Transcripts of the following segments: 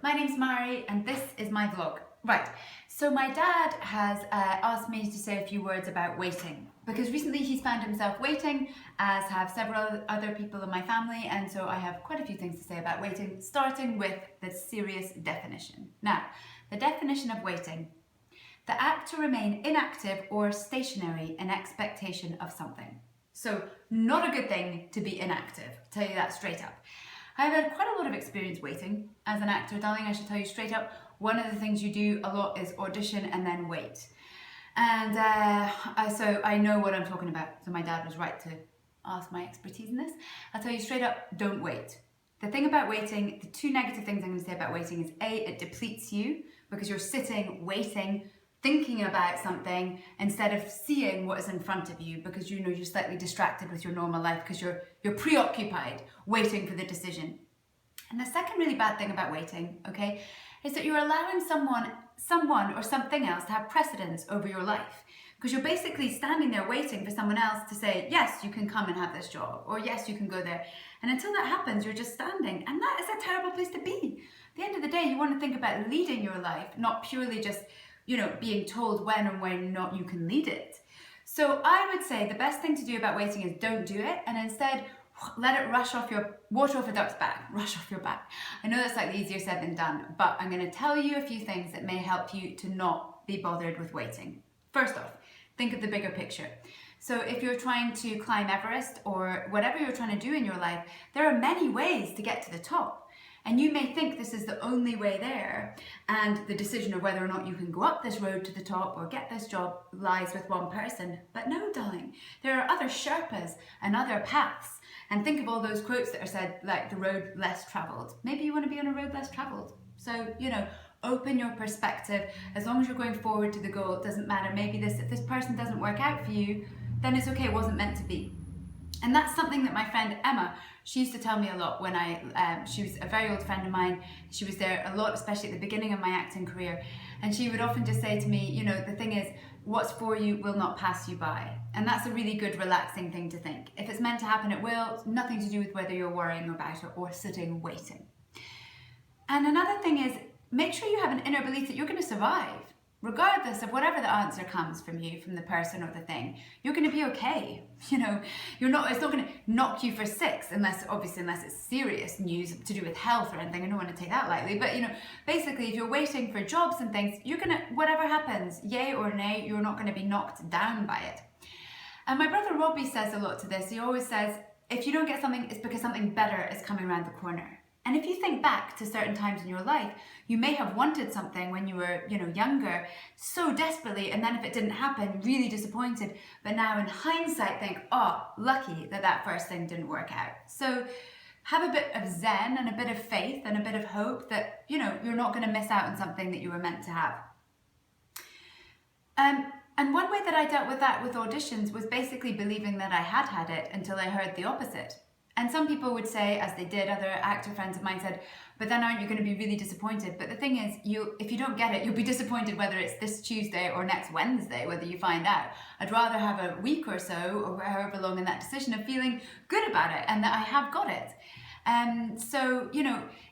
My name's Mhairi and this is my vlog. Right, so my dad has asked me to say a few words about waiting because recently he's found himself waiting, as have several other people in my family, and so I have quite a few things to say about waiting, starting with the serious definition. Now, the definition of waiting: the act to remain inactive or stationary in expectation of something. So, not a good thing to be inactive, I'll tell you that straight up. I've had quite a lot of experience waiting as an actor, darling. I should tell you straight up, one of the things you do a lot is audition and then wait. And so I know what I'm talking about. So my dad was right to ask my expertise in this. I'll tell you straight up, don't wait. The thing about waiting, the two negative things I'm going to say about waiting is A, it depletes you because you're sitting, waiting, thinking about something instead of seeing what is in front of you, because you know you're slightly distracted with your normal life because you're preoccupied waiting for the decision. And the second really bad thing about waiting, okay, is that you're allowing someone or something else to have precedence over your life, because you're basically standing there waiting for someone else to say, yes, you can come and have this job, or yes, you can go there. And until that happens, you're just standing, and that is a terrible place to be. At the end of the day, you want to think about leading your life, not purely just being told when and when not you can lead it. So I would say the best thing to do about waiting is don't do it, and instead let it water off a duck's back, rush off your back. I know that's slightly easier said than done, but I'm going to tell you a few things that may help you to not be bothered with waiting. First off, think of the bigger picture. So if you're trying to climb Everest or whatever you're trying to do in your life, there are many ways to get to the top. And you may think this is the only way there, and the decision of whether or not you can go up this road to the top or get this job lies with one person. But no, darling, there are other Sherpas and other paths. And think of all those quotes that are said, like the road less traveled. Maybe you want to be on a road less traveled. So, open your perspective. As long as you're going forward to the goal, it doesn't matter. Maybe if this person doesn't work out for you, then it's okay, it wasn't meant to be. And that's something that my friend Emma, she used to tell me a lot when she was a very old friend of mine. She was there a lot, especially at the beginning of my acting career. And she would often just say to me, the thing is, what's for you will not pass you by. And that's a really good, relaxing thing to think. If it's meant to happen, it will. It's nothing to do with whether you're worrying about it or sitting waiting. And another thing is, make sure you have an inner belief that you're going to survive. Regardless of whatever the answer comes from you, from the person or the thing, you're going to be okay. It's not going to knock you for six, unless it's serious news to do with health or anything. I don't want to take that lightly, but basically if you're waiting for jobs and things, you're going to, whatever happens, yay or nay, you're not going to be knocked down by it. And my brother Robbie says a lot to this. He always says, if you don't get something, it's because something better is coming around the corner. And if you think back to certain times in your life, you may have wanted something when you were, younger, so desperately, and then if it didn't happen, really disappointed. But now in hindsight, think, oh, lucky that first thing didn't work out. So have a bit of zen and a bit of faith and a bit of hope that, you're not going to miss out on something that you were meant to have. And one way that I dealt with that with auditions was basically believing that I had it until I heard the opposite. And some people would say, as they did, other actor friends of mine said, but then aren't you going to be really disappointed? But the thing is, if you don't get it, you'll be disappointed whether it's this Tuesday or next Wednesday, whether you find out. I'd rather have a week or so, or however long in that decision, of feeling good about it and that I have got it. So,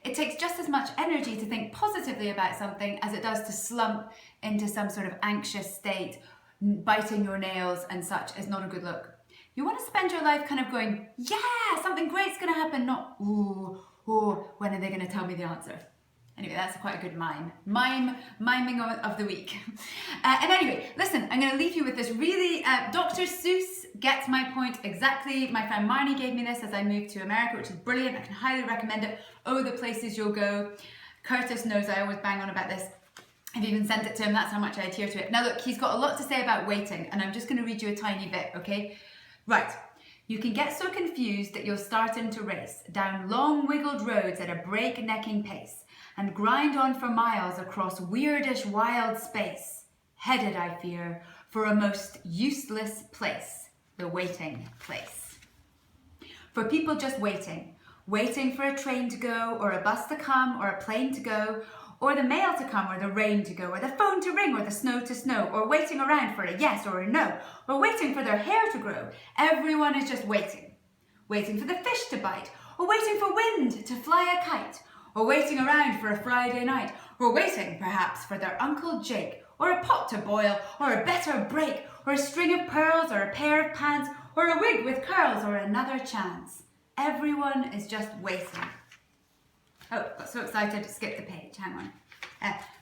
it takes just as much energy to think positively about something as it does to slump into some sort of anxious state. Biting your nails and such is not a good look. You want to spend your life kind of going, yeah, something great's going to happen, not, ooh, when are they going to tell me the answer? Anyway, that's quite a good miming of the week. And anyway, listen, I'm going to leave you with this really, Dr. Seuss gets my point exactly. My friend Mhairi gave me this as I moved to America, which is brilliant. I can highly recommend it. Oh, the Places You'll Go. Curtis knows I always bang on about this. I've even sent it to him. That's how much I adhere to it. Now look, he's got a lot to say about waiting, and I'm just going to read you a tiny bit, okay? Right. You can get so confused that you'll start into race down long wiggled roads at a break-necking pace and grind on for miles across weirdish wild space, headed, I fear, for a most useless place, the waiting place. For people just waiting for a train to go, or a bus to come, or a plane to go, or the mail to come, or the rain to go, or the phone to ring, or the snow to snow, or waiting around for a yes or a no, or waiting for their hair to grow. Everyone is just waiting. Waiting for the fish to bite, or waiting for wind to fly a kite, or waiting around for a Friday night, or waiting perhaps for their Uncle Jake, or a pot to boil, or a better break, or a string of pearls, or a pair of pants, or a wig with curls, or another chance. Everyone is just waiting. Oh, got so excited to skip the page, hang on.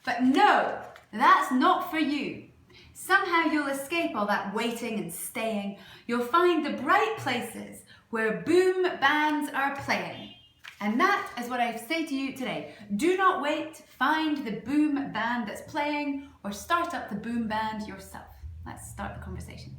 But no, that's not for you. Somehow you'll escape all that waiting and staying. You'll find the bright places where boom bands are playing. And that is what I say to you today. Do not wait, find the boom band that's playing, or start up the boom band yourself. Let's start the conversation.